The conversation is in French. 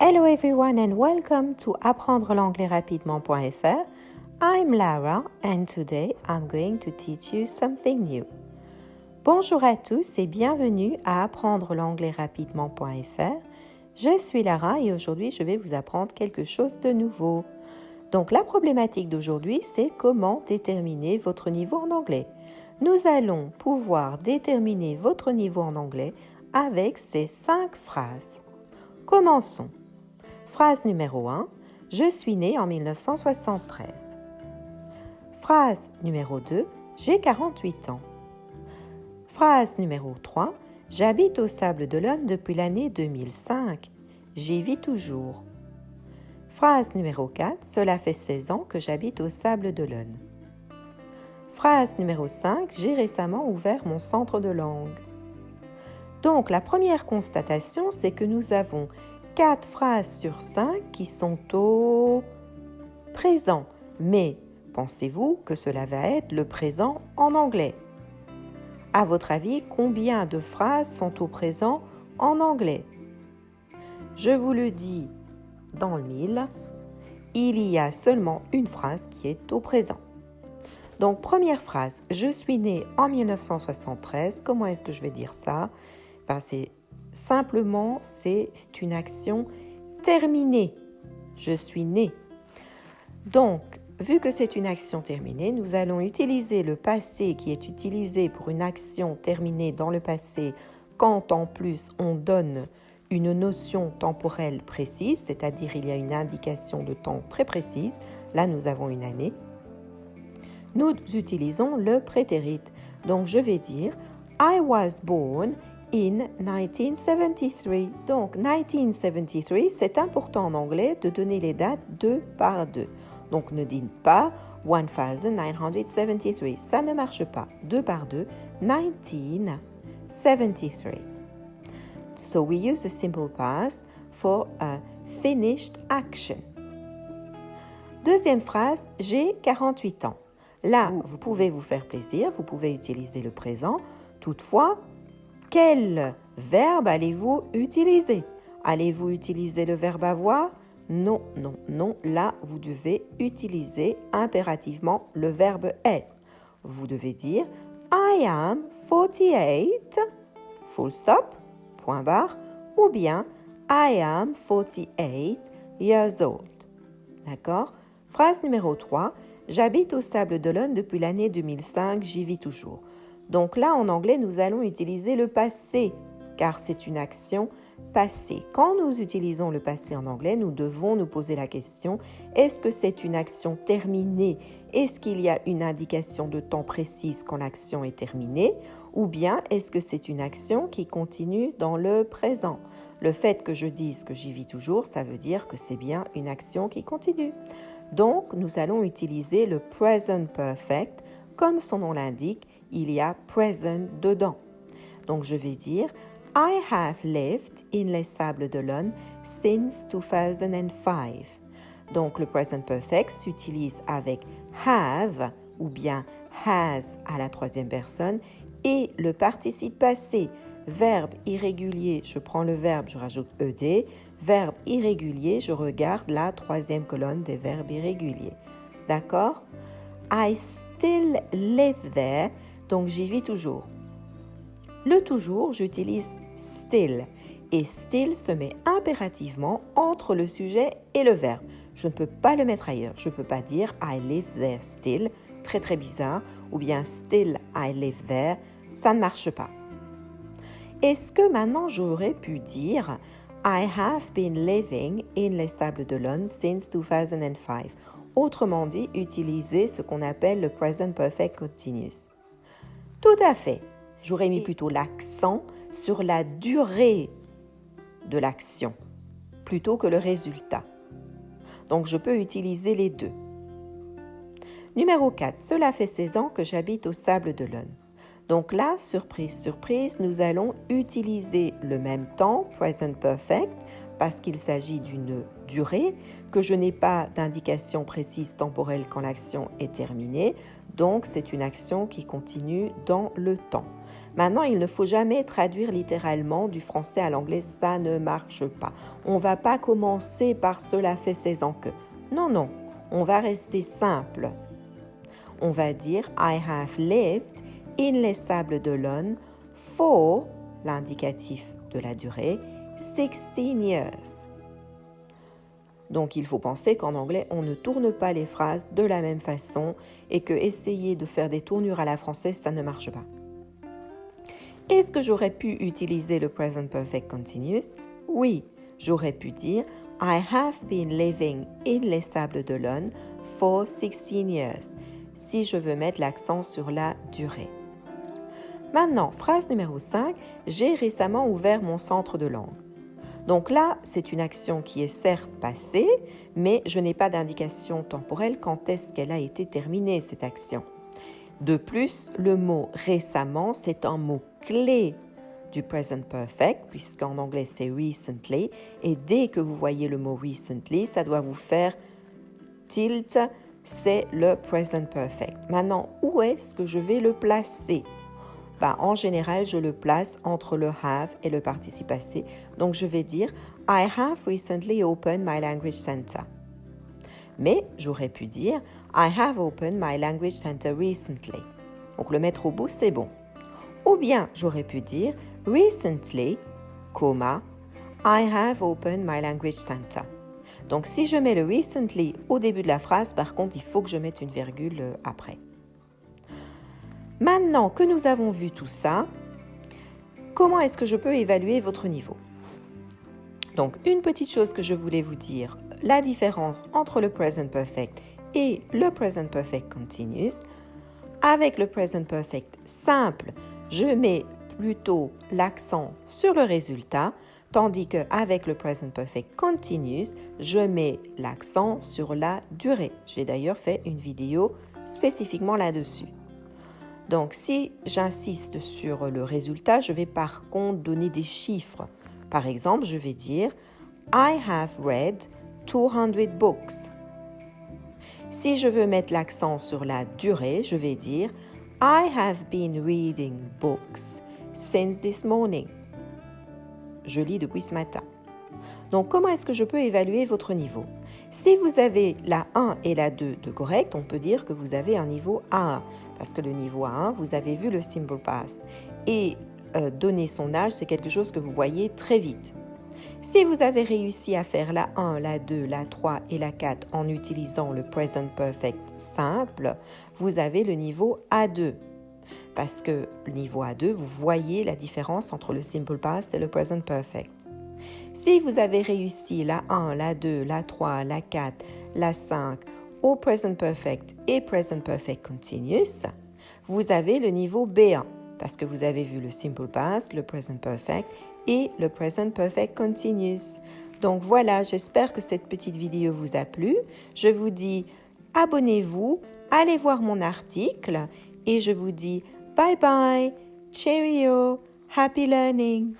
Hello everyone and welcome to apprendre l'anglais rapidement.fr. I'm Lara and today I'm going to teach you something new. Bonjour à tous et bienvenue à apprendre l'anglais rapidement.fr. Je suis Lara et aujourd'hui je vais vous apprendre quelque chose de nouveau. Donc la problématique d'aujourd'hui c'est comment déterminer votre niveau en anglais. Nous allons pouvoir déterminer votre niveau en anglais avec ces 5 phrases. Commençons. Phrase numéro 1. Je suis né en 1973. Phrase numéro 2. J'ai 48 ans. Phrase numéro 3. J'habite au Sable d'Olonne depuis l'année 2005. J'y vis toujours. Phrase numéro 4. Cela fait 16 ans que j'habite au Sable d'Olonne. Phrase numéro 5. J'ai récemment ouvert mon centre de langue. Donc, la première constatation, c'est que nous avons 4 phrases sur 5 qui sont au présent. Mais pensez-vous que cela va être le présent en anglais? À votre avis, combien de phrases sont au présent en anglais? Je vous le dis dans le mille, il y a seulement une phrase qui est au présent. Donc, première phrase, je suis né en 1973. Comment est-ce que je vais dire ça? C'est une action terminée. Je suis né. Donc, vu que c'est une action terminée, nous allons utiliser le passé qui est utilisé pour une action terminée dans le passé quand en plus on donne une notion temporelle précise, c'est-à-dire il y a une indication de temps très précise. Là, nous avons une année. Nous utilisons le prétérit. Donc, je vais dire « I was born in 1973 ». Donc, 1973, c'est important en anglais de donner les dates 2 par 2. Donc, ne dites pas 1973. Ça ne marche pas. 2 par 2, 1973. So, we use the simple past for a finished action. Deuxième phrase, j'ai 48 ans. Là, vous pouvez vous faire plaisir, vous pouvez utiliser le présent. Toutefois, quel verbe allez-vous utiliser? Allez-vous utiliser le verbe avoir? Non, non, non. Là, vous devez utiliser impérativement le verbe être. Vous devez dire I am 48, full stop, point barre, ou bien I am 48 years old. D'accord? Phrase numéro 3. J'habite au Sable d'Olonne depuis l'année 2005, j'y vis toujours. Donc là, en anglais, nous allons utiliser le passé, car c'est une action passée. Quand nous utilisons le passé en anglais, nous devons nous poser la question, est-ce que c'est une action terminée? Est-ce qu'il y a une indication de temps précise quand l'action est terminée? Ou bien, est-ce que c'est une action qui continue dans le présent? Le fait que je dise que j'y vis toujours, ça veut dire que c'est bien une action qui continue. Donc, nous allons utiliser le present perfect. Comme son nom l'indique, il y a present dedans. Donc, je vais dire I have lived in les Sables d'Olonne since 2005. Donc, le present perfect s'utilise avec have ou bien has à la troisième personne et le participe passé. Verbe irrégulier, je prends le verbe, je rajoute ed. Verbe irrégulier, je regarde la troisième colonne des verbes irréguliers. D'accord? I still live there, donc j'y vis toujours. Le toujours, j'utilise still. Et still se met impérativement entre le sujet et le verbe. Je ne peux pas le mettre ailleurs. Je ne peux pas dire I live there still, très très bizarre, ou bien still I live there, ça ne marche pas. Est-ce que maintenant j'aurais pu dire I have been living in les Sables d'Olonne since 2005? Autrement dit, utiliser ce qu'on appelle le present perfect continuous. Tout à fait. J'aurais mis plutôt l'accent sur la durée de l'action plutôt que le résultat. Donc, je peux utiliser les deux. Numéro 4. Cela fait 16 ans que j'habite au Sable d'Olonne. Donc là, surprise, surprise, nous allons utiliser le même temps, present perfect, parce qu'il s'agit d'une durée, que je n'ai pas d'indication précise temporelle quand l'action est terminée, donc c'est une action qui continue dans le temps. Maintenant, il ne faut jamais traduire littéralement du français à l'anglais, ça ne marche pas. On ne va pas commencer par cela fait 16 ans que. Non, non, on va rester simple. On va dire I have lived in les Sables d'Olonne for, l'indicatif de la durée, 16 years. Donc il faut penser qu'en anglais, on ne tourne pas les phrases de la même façon et que essayer de faire des tournures à la française, ça ne marche pas. Est-ce que j'aurais pu utiliser le present perfect continuous? Oui, j'aurais pu dire I have been living in les Sables d'Olonne for 16 years, si je veux mettre l'accent sur la durée. Maintenant, phrase numéro 5, j'ai récemment ouvert mon centre de langue. Donc là, c'est une action qui est certes passée, mais je n'ai pas d'indication temporelle quand est-ce qu'elle a été terminée, cette action. De plus, le mot récemment, c'est un mot clé du present perfect, puisqu'en anglais c'est recently, et dès que vous voyez le mot recently, ça doit vous faire tilt, c'est le present perfect. Maintenant, où est-ce que je vais le placer? En général, je le place entre le have et le participe passé. Donc, je vais dire I have recently opened my language center. Mais j'aurais pu dire I have opened my language center recently. Donc, le mettre au bout, c'est bon. Ou bien, j'aurais pu dire recently, I have opened my language center. Donc, si je mets le recently au début de la phrase, par contre, il faut que je mette une virgule après. Maintenant que nous avons vu tout ça, comment est-ce que je peux évaluer votre niveau? Donc, une petite chose que je voulais vous dire, la différence entre le present perfect et le present perfect continuous. Avec le present perfect simple, je mets plutôt l'accent sur le résultat, tandis qu'avec le present perfect continuous, je mets l'accent sur la durée. J'ai d'ailleurs fait une vidéo spécifiquement là-dessus. Donc, si j'insiste sur le résultat, je vais par contre donner des chiffres. Par exemple, je vais dire I have read 200 books. Si je veux mettre l'accent sur la durée, je vais dire I have been reading books since this morning. Je lis depuis ce matin. Donc, comment est-ce que je peux évaluer votre niveau? Si vous avez la 1 et la 2 de correct, on peut dire que vous avez un niveau A1. Parce que le niveau A1, vous avez vu le simple past. Et donner son âge, c'est quelque chose que vous voyez très vite. Si vous avez réussi à faire la 1, la 2, la 3 et la 4 en utilisant le present perfect simple, vous avez le niveau A2. Parce que le niveau A2, vous voyez la différence entre le simple past et le present perfect. Si vous avez réussi la 1, la 2, la 3, la 4, la 5 au present perfect et present perfect continuous, vous avez le niveau B1 parce que vous avez vu le simple past, le present perfect et le present perfect continuous. Donc voilà, j'espère que cette petite vidéo vous a plu. Je vous dis abonnez-vous, allez voir mon article et je vous dis bye bye, cheerio, happy learning.